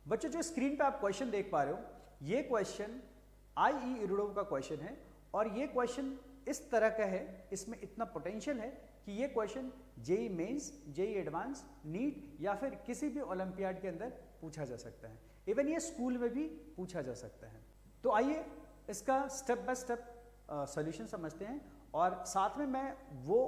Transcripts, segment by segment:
बच्चों जो स्क्रीन पे आप क्वेश्चन देख पा रहे हो, ये क्वेश्चन IE इरिडोव का क्वेश्चन है और ये क्वेश्चन इस तरह का है, इसमें इतना पोटेंशियल है कि ये question JEE Mains, JEE advance, NEET या फिर किसी भी ओलंपियाड के अंदर पूछा जा सकता है। इवन ये स्कूल में भी पूछा जा सकता है। तो आइए इसका स्टेप बाय स्टेप सॉल्यूशन समझते हैं और साथ में मैं वो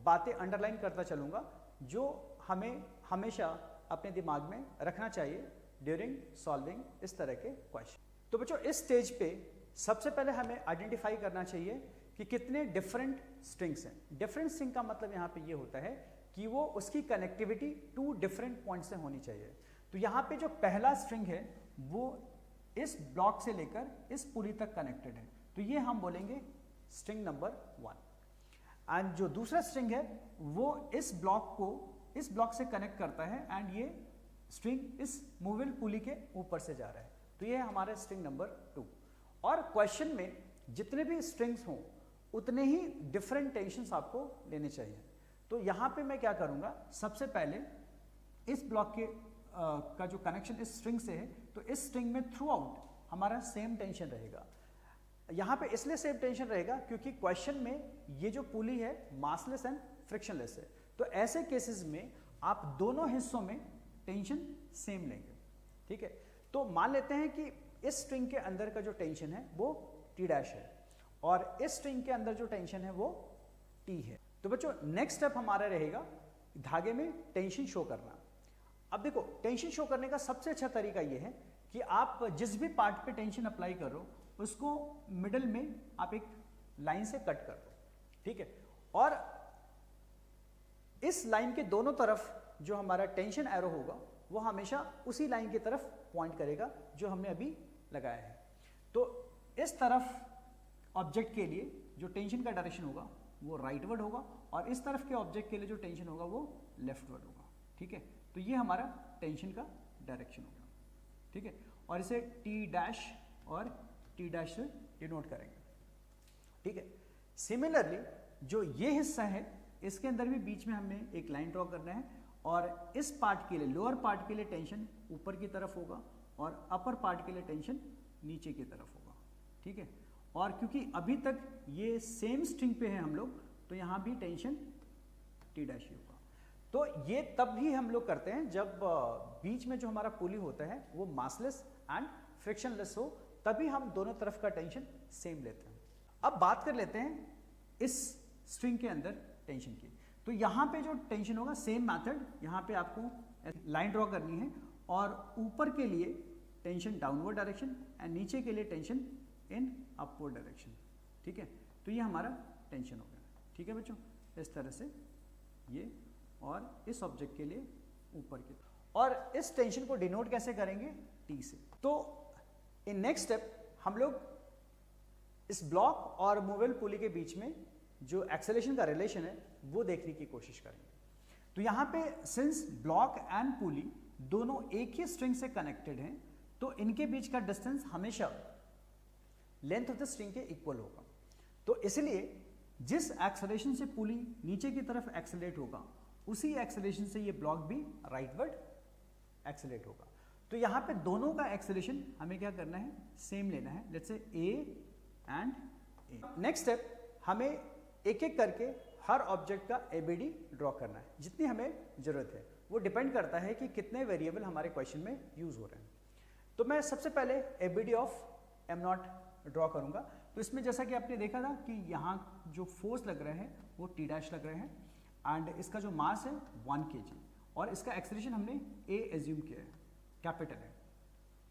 बातें अंडरलाइन करता चलूँगा जो हमें हमेशा अपने दिमाग में रखना चाहिए ड्यूरिंग सॉल्विंग इस तरह के क्वेश्चन। तो बच्चों इस स्टेज पे सबसे पहले हमें आइडेंटिफाई करना चाहिए कि कितने डिफरेंट स्ट्रिंग्स हैं। डिफरेंट स्ट्रिंग का मतलब यहाँ पे ये होता है कि वो उसकी कनेक्टिविटी 2 डिफरेंट पॉइंट से होनी चाहिए। तो यहाँ पे जो पहला स्ट्रिंग है वो इस ब्लॉक से लेकर इस पुली तक कनेक्टेड है, तो ये हम बोलेंगे स्ट्रिंग नंबर 1। एंड जो दूसरा स्ट्रिंग है वो इस ब्लॉक को इस ब्लॉक से कनेक्ट करता है एंड ये स्ट्रिंग इस मूवेबल पुली के ऊपर से जा रहा है, तो ये है हमारा स्ट्रिंग नंबर 2। और क्वेश्चन में जितने भी स्ट्रिंग्स हों उतने ही डिफरेंट टेंशंस आपको लेने चाहिए। तो यहाँ पे मैं क्या करूँगा, सबसे पहले इस ब्लॉक के का जो कनेक्शन इस स्ट्रिंग से है, तो इस स्ट्रिंग में थ्रू आउट हमारा सेम टेंशन रहेगा। यहाँ पे इसलिए सेम टेंशन रहेगा क्योंकि क्वेश्चन में ये जो पुली है मासलेस एंड फ्रिक्शनलेस है, तो ऐसे केसेस में आप दोनों हिस्सों में टेंशन सेम लेंगे। ठीक है, तो मान लेते हैं कि इस स्ट्रिंग के अंदर का जो टेंशन है वो T' है और इस स्ट्रिंग के अंदर जो टेंशन है वो T है। तो बच्चों नेक्स्ट स्टेप हमारा रहेगा धागे में टेंशन शो करना। अब देखो टेंशन शो करने का सबसे अच्छा तरीका ये है कि आप जिस भी पार्ट पे टेंशन अप्लाई कर रहे हो उसको मिडल में आप एक लाइन से कट कर दो। ठीक है, और इस लाइन के दोनों तरफ जो हमारा टेंशन एरो होगा वो हमेशा उसी लाइन की तरफ पॉइंट करेगा जो हमने अभी लगाया है। तो इस तरफ ऑब्जेक्ट के लिए जो टेंशन का डायरेक्शन होगा वो राइटवर्ड होगा और इस तरफ के ऑब्जेक्ट के लिए जो टेंशन होगा वो लेफ्टवर्ड होगा। ठीक है, तो ये हमारा टेंशन का डायरेक्शन होगा। ठीक है, और इसे T' और T' से डिनोट करेंगे। ठीक है, सिमिलरली जो ये हिस्सा है इसके अंदर भी बीच में हमें एक लाइन ड्रॉ करना है और इस पार्ट के लिए लोअर पार्ट के लिए टेंशन ऊपर की तरफ होगा और अपर पार्ट के लिए टेंशन नीचे की तरफ होगा। ठीक है, और क्योंकि अभी तक ये सेम स्ट्रिंग पे है हम लोग, तो यहाँ भी टेंशन T' ही होगा। तो ये तब भी हम लोग करते हैं जब बीच में जो हमारा पुली होता है वो मासलेस एंड फ्रिक्शनलेस हो, तभी हम दोनों तरफ का टेंशन सेम लेते हैं। अब बात कर लेते हैं इस स्ट्रिंग के अंदर टेंशन की। तो यहाँ पे जो टेंशन होगा सेम मेथड, यहाँ पे आपको लाइन ड्रॉ करनी है और ऊपर के लिए टेंशन डाउनवर्ड डायरेक्शन एंड नीचे के लिए टेंशन इन अपवर्ड डायरेक्शन। ठीक है, तो ये हमारा टेंशन हो गया। ठीक है बच्चों, इस तरह से ये और इस ऑब्जेक्ट के लिए ऊपर की, और इस टेंशन को डिनोट कैसे करेंगे T से। तो इन नेक्स्ट स्टेप हम लोग इस ब्लॉक और मूवेबल पुली के बीच में जो एक्सेलरेशन का रिलेशन है वो देखने की कोशिश करेंगे। तो यहाँ पे सिंस ब्लॉक एंड पुली दोनों एक ही स्ट्रिंग से कनेक्टेड हैं, तो इनके बीच का डिस्टेंस हमेशा लेंथ ऑफ द स्ट्रिंग के इक्वल होगा। तो इसलिए जिस एक्सेलरेशन से पुली नीचे की तरफ एक्सेलरेट होगा उसी एक्सेलरेशन से ये ब्लॉक भी राइटवर्ड एक्सेलरेट होगा। तो यहाँ पे दोनों का एक्सेलरेशन हमें क्या करना है, सेम लेना है। Let's say A and A। Next step हमें एक एक करके हर ऑब्जेक्ट का ABD ड्रॉ करना है जितनी हमें जरूरत है। वो डिपेंड करता है कि कितने वेरिएबल हमारे क्वेश्चन में यूज हो रहे हैं। तो मैं सबसे पहले ABD ऑफ M0 ड्रॉ करूंगा। तो इसमें जैसा कि आपने देखा था कि यहाँ जो फोर्स लग रहे हैं वो T' लग रहे हैं एंड इसका जो मास है 1 kg और इसका एक्सेलरेशन हमने A एज्यूम किया है, कैपिटल है।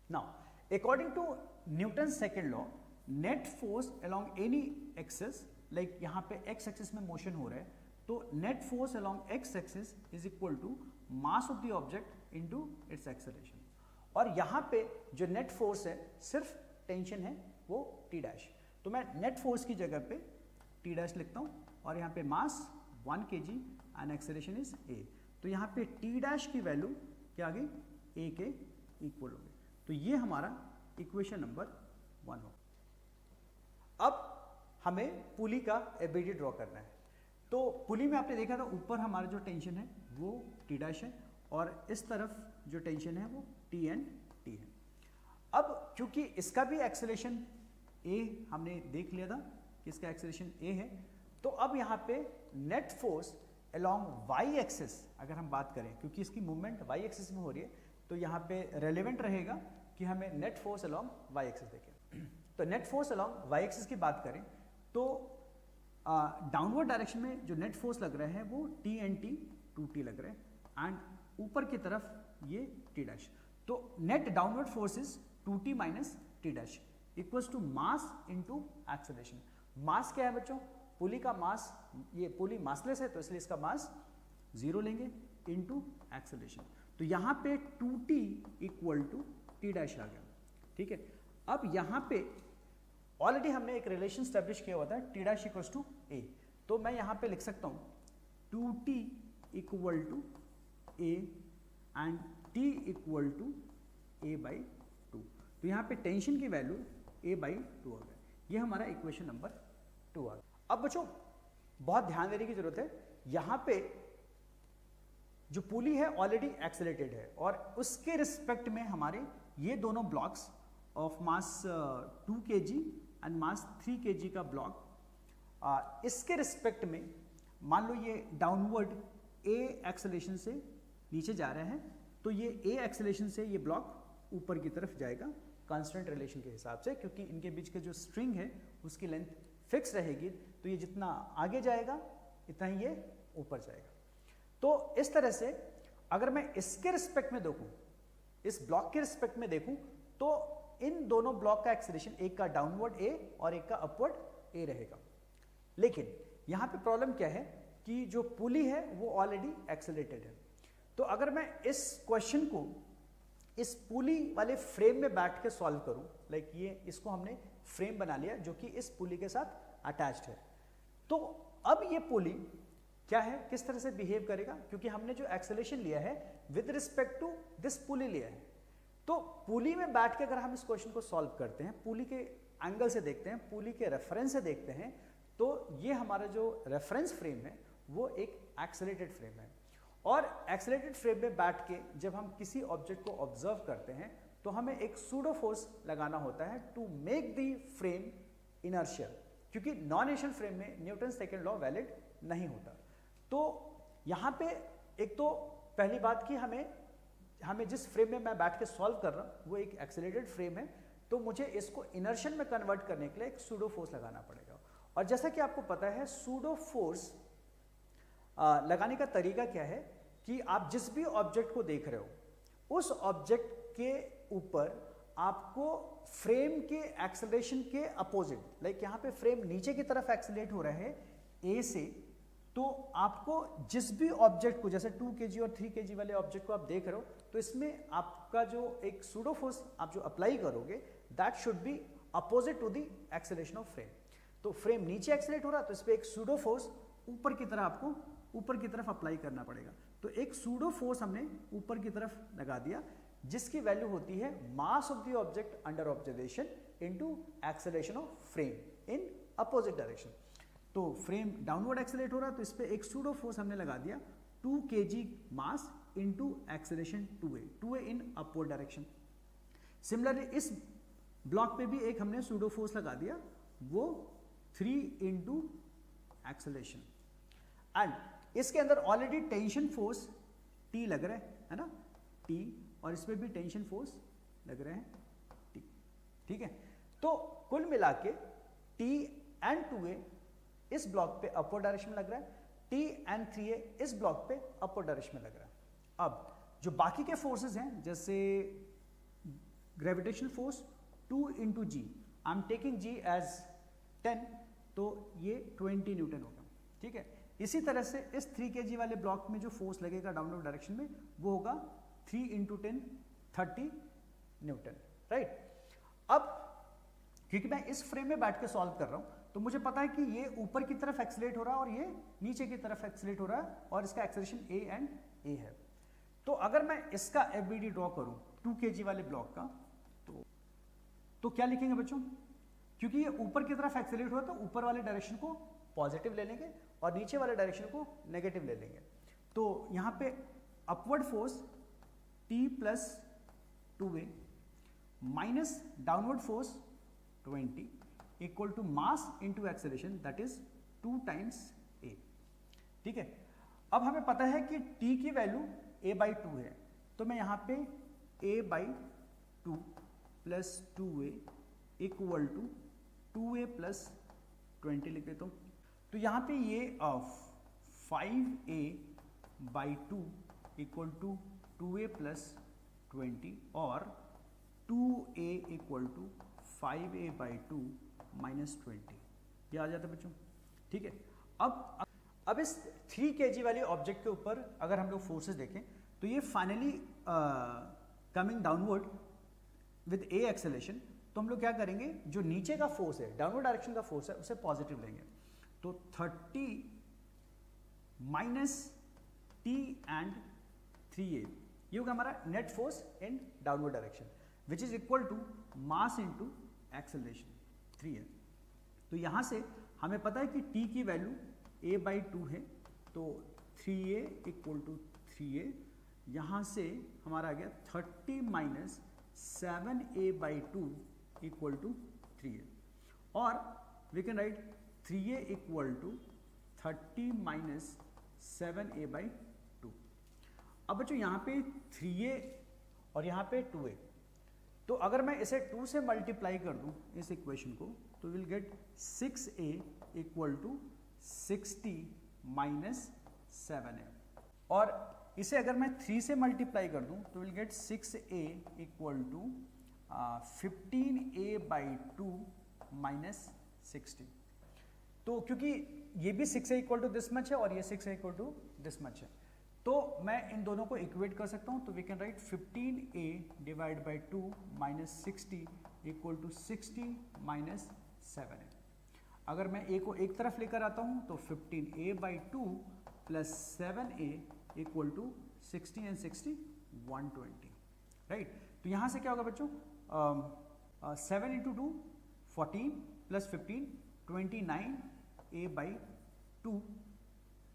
Now according to Newton second law, net force along any axis, like यहाँ पे x एक्सिस में मोशन हो रहा है, तो net force along x axis is equal to mass of the object into its acceleration. और यहाँ पे जो नेट फोर्स है सिर्फ टेंशन है वो T'। तो मैं नेट फोर्स की जगह पे T' लिखता हूँ और यहाँ पे मास 1 kg and acceleration is A। तो यहाँ पे T' की वैल्यू क्या आ गई, A के इक्वल हो गई। तो ये हमारा इक्वेशन नंबर 1 हो। अब हमें पुली का ABD ड्रॉ करना है। तो पुली में आपने देखा था ऊपर हमारा जो टेंशन है वो T' है और इस तरफ जो टेंशन है वो T एंड T है। अब क्योंकि इसका भी एक्सेलरेशन a हमने देख लिया था कि इसका एक्सेलरेशन a है, तो अब यहाँ पे net force along y axis अगर हम बात करें, क्योंकि इसकी मूवमेंट y एक्सिस में हो रही है, तो यहाँ पे रेलेवेंट रहेगा कि हमें net force along y axis देखें। तो net force along y axis की बात करें तो डाउनवर्ड डायरेक्शन में जो नेट फोर्स लग रहे हैं वो t एंड t 2t लग रहे हैं, एंड ऊपर की तरफ ये t डैश। तो net downward force is 2t minus t dash equals to mass into acceleration. Mass क्या है बच्चों? पुली का मास, ये पुली मासलेस है तो इसलिए इसका मास 0 लेंगे इनटू एक्सेलरेशन। तो यहाँ पे 2t equal to t dash आ गया, ठीक है। अब यहाँ पे ऑलरेडी हमने एक रिलेशन स्टैब्लिश किया हुआ था t dash equals to a, तो मैं यहाँ पे लिख सकता हूँ 2t equal to a and t equal to a by 2। तो यहाँ पे टेंशन की वैल्यू a बाई 2 आ गया। ये हमारा इक्वेशन नंबर 2 आ गया। अब बच्चों बहुत ध्यान देने की जरूरत है, यहाँ पे जो पुली है ऑलरेडी एक्सेलरेटेड है और उसके रिस्पेक्ट में हमारे ये दोनों blocks of mass 2 kg and mass 3 kg का ब्लॉक, इसके रिस्पेक्ट में मान लो ये डाउनवर्ड a एक्सेलरेशन से नीचे जा रहे हैं, तो ये a एक्सेलरेशन से ये ब्लॉक ऊपर की तरफ जाएगा कांस्टेंट रिलेशन के हिसाब से, क्योंकि इनके बीच के जो स्ट्रिंग है उसकी लेंथ फिक्स रहेगी, तो ये जितना आगे जाएगा इतना ही ये ऊपर जाएगा। तो इस तरह से अगर मैं इसके रिस्पेक्ट में देखूं, इस ब्लॉक के रिस्पेक्ट में देखूं, तो इन दोनों ब्लॉक का एक्सेलरेशन, एक का डाउनवर्ड a और एक का अपवर्ड a रहेगा। लेकिन यहां पे प्रॉब्लम क्या है कि जो पुली है वो ऑलरेडी एक्सेलरेटेड है। तो अगर मैं इस क्वेश्चन को इस पुली वाले फ्रेम में बैठ के सॉल्व करूं, लाइक ये इसको हमने फ्रेम बना लिया जो कि इस पुली के साथ अटैच्ड है, तो अब ये पुली क्या है, किस तरह से बिहेव करेगा, क्योंकि हमने जो एक्सेलरेशन लिया है विद रिस्पेक्ट टू दिस पुली लिया है। तो पुली में बैठ के अगर हम इस क्वेश्चन को सॉल्व करते हैं, पुली के एंगल से देखते हैं, पुली के रेफरेंस से देखते हैं, तो ये हमारा जो रेफरेंस फ्रेम है वो एक एक्सेलरेटेड फ्रेम है। और एक्सेलरेटेड फ्रेम में बैठ के जब हम किसी ऑब्जेक्ट को ऑब्जर्व करते हैं तो हमें एक सूडो फोर्स लगाना होता है to make the frame inertial, क्योंकि नॉन इनर्शियल फ्रेम में न्यूटन सेकेंड लॉ वैलिड नहीं होता। तो यहाँ पे एक तो पहली बात कि हमें जिस फ्रेम में मैं बैठ के सॉल्व कर रहा हूँ वो एक एक्सेलरेटेड फ्रेम है, तो मुझे इसको इनर्शियल में कन्वर्ट करने के लिए एक सूडो फोर्स लगाना पड़ेगा। और जैसा कि आपको पता है सूडो फोर्स लगाने का तरीका क्या है कि आप जिस भी ऑब्जेक्ट को देख रहे हो उस ऑब्जेक्ट के ऊपर आपको फ्रेम के एक्सेलरेशन के अपोजिट, लाइक यहाँ पे फ्रेम नीचे की तरफ एक्सेलरेट हो रहा है ए से, तो आपको जिस भी ऑब्जेक्ट को, जैसे 2 kg और 3 kg वाले ऑब्जेक्ट को आप देख रहे हो, तो इसमें आपका जो एक सूडो फोर्स आप जो अप्लाई करोगे that should be opposite to the acceleration of frame. तो फ्रेम नीचे एक्सेलरेट हो रहा है तो इस पर एक सूडो फोर्स ऊपर की तरफ आपको ऊपर की तरफ अप्लाई करना पड़ेगा। तो एक सूडो फोर्स हमने ऊपर की तरफ लगा दिया जिसकी वैल्यू होती है मास of the object under observation into acceleration of frame in opposite direction. तो फ्रेम डाउनवर्ड एक्सेलरेट हो रहा है तो इस पे एक सूडो फोर्स हमने लगा दिया 2 kg mass into acceleration 2a in upward direction. Similarly इस ब्लॉक पे भी एक हमने सूडो फोर्स लगा दिया, वो 3 इनटू एक्सेलरेशन, एंड इसके अंदर ऑलरेडी टेंशन फोर्स T लग रहा है ना, T, और इसमें भी टेंशन फोर्स लग रहे हैं T, ठीक है। तो कुल मिला के T एंड 2a इस ब्लॉक पे अपवर्ड डायरेक्शन में लग रहा है, T एंड 3a इस ब्लॉक पे अपवर्ड डायरेक्शन में लग रहा है। अब जो बाकी के फोर्सेस हैं, जैसे gravitational force 2 into g, I am taking g as 10, तो ये 20 न्यूटन होगा, ठीक है। इसी तरह से इस 3 kg वाले ब्लॉक में जो फोर्स लगेगा डाउनवर्ड डायरेक्शन में वो होगा 3 इंटू 10 30 न्यूटन, राइट। अब क्योंकि मैं इस फ्रेम में बैठ के सॉल्व कर रहा हूं तो मुझे पता है कि ये ऊपर की तरफ एक्सेलरेट हो रहा है और ये नीचे की तरफ एक्सेलरेट हो रहा है और इसका एक्सेलरेशन a एंड a है। तो अगर मैं इसका FBD ड्रॉ करूं 2 kg वाले ब्लॉक का, तो क्या लिखेंगे बच्चों, क्योंकि ये ऊपर की तरफ एक्सेलरेट हो रहा है तो ऊपर वाले डायरेक्शन को पॉजिटिव ले लेंगे और नीचे वाले डायरेक्शन को नेगेटिव ले लेंगे। तो यहाँ पे upward force T plus 2a minus downward force 20 equal to mass into acceleration that is 2 times a। ठीक है, अब हमें पता है कि t की वैल्यू a/2 है, तो मैं यहां पे a/2 plus 2a equal to 2a plus 20 लिख देता हूं। तो यहां पे ये 5a/2 equal to 2a plus 20 और 2a equal to 5a/2 minus 20, ये आ जाता है बच्चों। ठीक है, अब इस 3 kg वाले ऑब्जेक्ट के ऊपर अगर हम लोग फोर्सेस देखें तो ये finally coming downward with a acceleration, तो हम लोग क्या करेंगे, जो नीचे का फोर्स है, डाउनवर्ड डायरेक्शन का फोर्स है, उसे पॉजिटिव लेंगे। तो 30 माइनस t एंड 3a, ये होगा हमारा net force in downward direction which is equal to mass into acceleration 3a। तो यहां से हमें पता है कि t की वैल्यू a/2 है, तो 3a इक्वल टू 3a, यहां से हमारा आ गया 30 minus 7a/2 equal to 3a, और we can write 3a equal to 30 minus 7a/2। अब बच्चों यहाँ पे 3a और यहाँ पे 2a, तो अगर मैं इसे 2 से मल्टीप्लाई कर दूं इस इक्वेशन को, तो will get 6a equal to 60 minus 7a, और इसे अगर मैं 3 से मल्टीप्लाई कर दूं तो will get 6a equal to 15a/2 minus 60। तो क्योंकि ये भी 6a equal to this much है और ये 6a equal to this much है, तो मैं इन दोनों को इक्वेट कर सकता हूं। तो we can write 15a divide by 2 minus 60 equal to 60 minus 7a। अगर मैं a को एक तरफ लेकर आता हूं तो 15a/2 plus 7a equal to 60 and 60 120, right. तो यहां से क्या होगा बच्चों, 7 into 2 14 plus 15 29a/2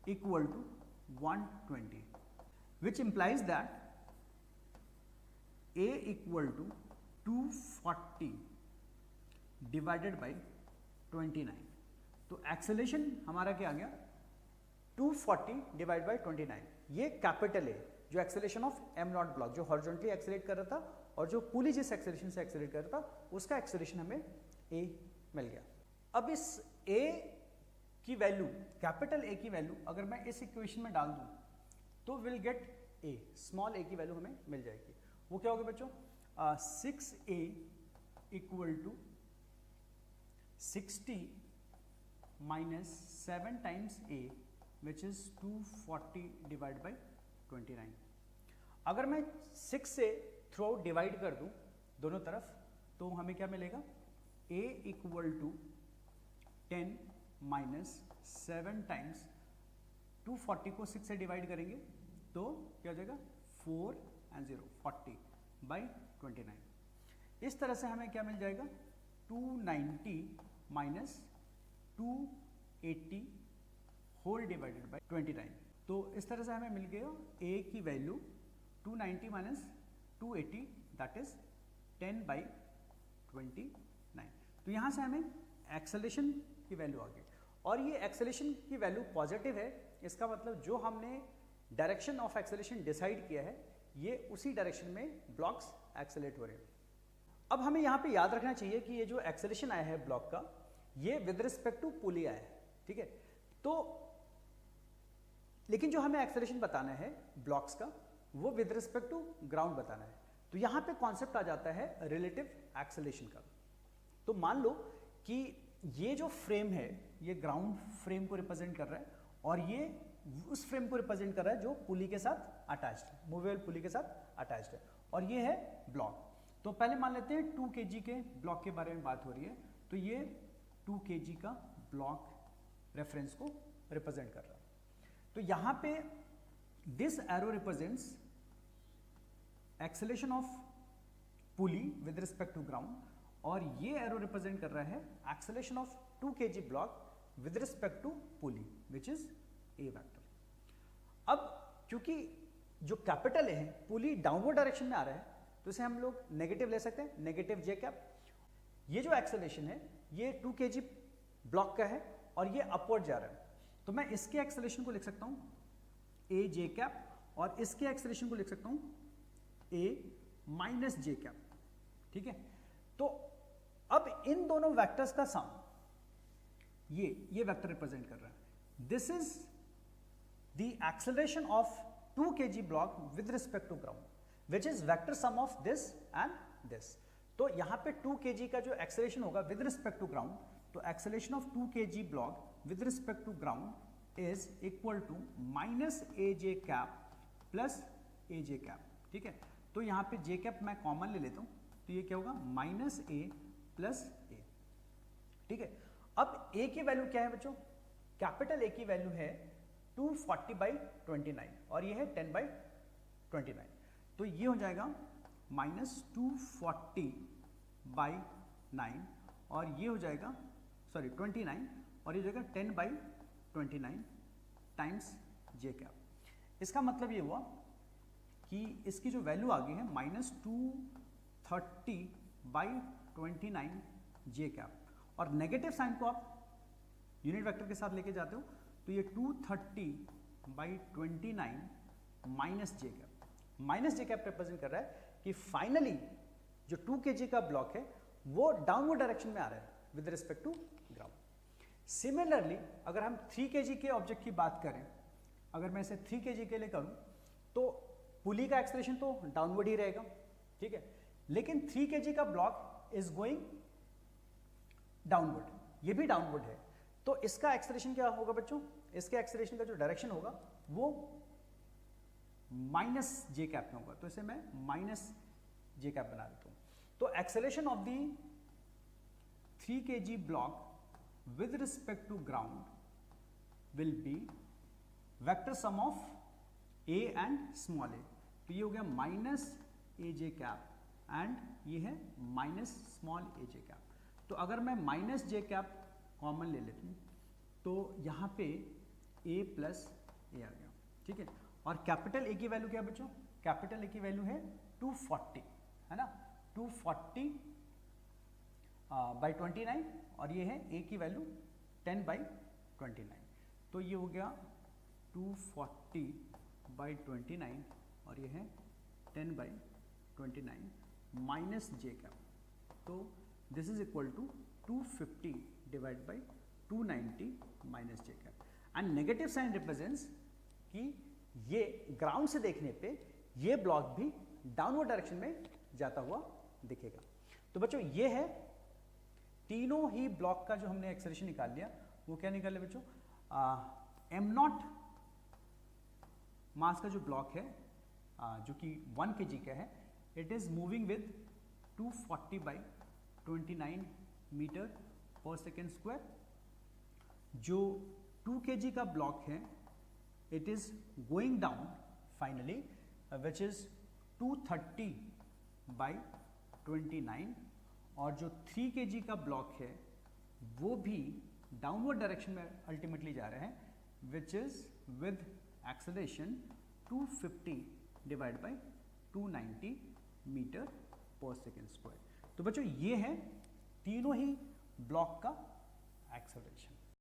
equal to 120, which implies that a equal to 240 divided by 29। तो एक्सेलरेशन हमारा क्या आ गया, 240 डिवाइड बाई 29। ये कैपिटल ए, जो एक्सेलरेशन ऑफ m0 ब्लॉक, जो हॉरिजॉन्टली एक्सेलरेट कर रहा था और जो पुली जिस एक्सेलरेशन से एक्सेलरेट कर रहा था, उसका एक्सेलरेशन हमें a मिल गया। अब इस a की वैल्यू, कैपिटल A की वैल्यू अगर मैं इस इक्वेशन में डाल दूं तो will get a, small a की वैल्यू हमें मिल जाएगी। वो क्या होगा बच्चों, 6a equal to 60 minus 7 times a which is 240 divide by 29। अगर मैं 6 से थ्रू आउट डिवाइड कर दूं दोनों तरफ, तो हमें क्या मिलेगा, a equal to 10 minus 7 times 240 को 6 से डिवाइड करेंगे तो क्या हो जाएगा, 4 एंड 0 40 बाई 29। इस तरह से हमें क्या मिल जाएगा, 290 माइनस 280 होल डिवाइडेड बाई 29। तो इस तरह से हमें मिल गया a की value 290 minus 280 that is 10 by 29। तो यहाँ से हमें एक्सेलरेशन की वैल्यू आ गई, और ये एक्सेलरेशन की वैल्यू पॉजिटिव है। इसका मतलब जो हमने डायरेक्शन ऑफ एक्सेलरेशन डिसाइड किया है, ये उसी डायरेक्शन में ब्लॉक्स एक्सेलरेट हो रहे हैं। अब हमें यहाँ पे याद रखना चाहिए कि ये जो एक्सेलरेशन आया है ब्लॉक का, ये विद रिस्पेक्ट टू पुली आया है, ठीक है। तो लेकिन जो हमें एक्सेलरेशन बताना है ब्लॉक्स का, वो विद रिस्पेक्ट टू ग्राउंड बताना है। तो यहाँ पे कॉन्सेप्ट आ जाता है रिलेटिव एक्सेलरेशन का। तो मान लो कि ये जो फ्रेम है, ये ग्राउंड फ्रेम को रिप्रेजेंट कर रहा है, और ये उस फ्रेम को रिप्रेजेंट कर रहा है जो पुली के साथ अटैच्ड है, मूवेबल पुली के साथ अटैच्ड है, और ये है ब्लॉक। तो पहले मान लेते हैं 2 kg के ब्लॉक के बारे में बात हो रही है। तो ये 2 kg का ब्लॉक रेफरेंस को रिप्रेजेंट कर रहा है। तो यहां पे this arrow represents acceleration of pulley with respect to ground, और ये एरो रिप्रेजेंट कर रहा है acceleration of 2 kg block with respect to pulley which is a vector. अब क्योंकि जो कैपिटल है पुली डाउनवर्ड डायरेक्शन में आ रहा है, तो इसे हम लोग नेगेटिव ले सकते हैं, नेगेटिव जे कैप। ये जो एक्सेलरेशन है ये 2 kg ब्लॉक का है और ये अपवर्ड जा रहा है, तो मैं इसके एक्सेलरेशन को लिख सकता हूं ए जे कैप और इसके एक्सेलरेशन को लिख सकता हूं ए माइनस जे कैप। ठीक है, तो अब इन दोनों वेक्टर्स का सम ये वेक्टर रिप्रेजेंट कर रहा है। This is the acceleration of 2 kg block with respect to ground which is vector sum of this and this. तो यहां पे 2 kg का जो एक्सेलरेशन होगा विद रिस्पेक्ट टू ग्राउंड, तो acceleration of 2 kg block with respect to ground is equal to minus A J cap plus a J cap. ठीक है, तो यहां पे जे कैप मैं कॉमन ले लेता हूं, तो ये क्या होगा माइनस ए प्लस ए। ठीक है, अब ए की वैल्यू क्या है बच्चों, कैपिटल ए की वैल्यू है 240/29 और ये है 10/29, तो ये हो जाएगा माइनस 240/9 और ये हो जाएगा 29 और ये हो जाएगा 10/29 टाइम्स जे कैप। इसका मतलब ये हुआ कि इसकी जो वैल्यू आ गई है माइनस 230/29 जे कैप, और नेगेटिव साइन को आप यूनिट वेक्टर के साथ लेके जाते हो तो ये 230/29 minus j cap. Minus j cap represent कर रहा है कि फाइनली जो 2 kg का ब्लॉक है वो डाउनवर्ड डायरेक्शन में आ रहा है with respect to ground. Similarly अगर हम 3 kg के ऑब्जेक्ट की बात करें, अगर मैं इसे 3 kg के लिए करूं तो पुली का एक्सेलरेशन तो डाउनवर्ड ही रहेगा। ठीक है, लेकिन 3 kg का ब्लॉक इज गोइंग डाउनवर्ड, ये भी डाउनवर्ड है, तो इसका एक्सेलरेशन क्या होगा बच्चों, इसके एक्सेलरेशन का जो डायरेक्शन होगा वो माइनस जे कैप में होगा, तो इसे मैं माइनस जे कैप बना देता हूं। तो acceleration of the 3 kg block with respect to ground will be vector sum of A and small A, तो ये हो गया minus A J cap and ये है minus small A J cap. तो अगर मैं माइनस जे कैप कॉमन ले लेता हूं तो यहां पे a प्लस ए आ गया। ठीक है, और कैपिटल ए की वैल्यू क्या है बच्चों, कैपिटल ए की वैल्यू है 240, है ना, 240/29 और ये है ए की वैल्यू 10/29, तो ये हो गया 240/29 और ये है 10/29 माइनस जे कैप, तो this is equal to 250/290 minus j cap. And negative sign represents कि ये ग्राउंड से देखने पे ये ब्लॉक भी डाउनवर्ड डायरेक्शन में जाता हुआ दिखेगा। तो बच्चों ये है तीनों ही ब्लॉक का जो हमने एक्सेलरेशन निकाल लिया, वो क्या निकाल लिया बच्चों, m0 मास का जो ब्लॉक है जो कि 1 kg का है, it is moving with 240/29 metre per second square. जो 2 kg का ब्लॉक है it is going down finally which is 230/29 और जो 3 kg का ब्लॉक है वो भी डाउनवर्ड डायरेक्शन में अल्टीमेटली जा रहे हैं which is with acceleration 250/290 metre per second square. तो बच्चों ये है तीनों ही ब्लॉक का एक्सेलरेशन।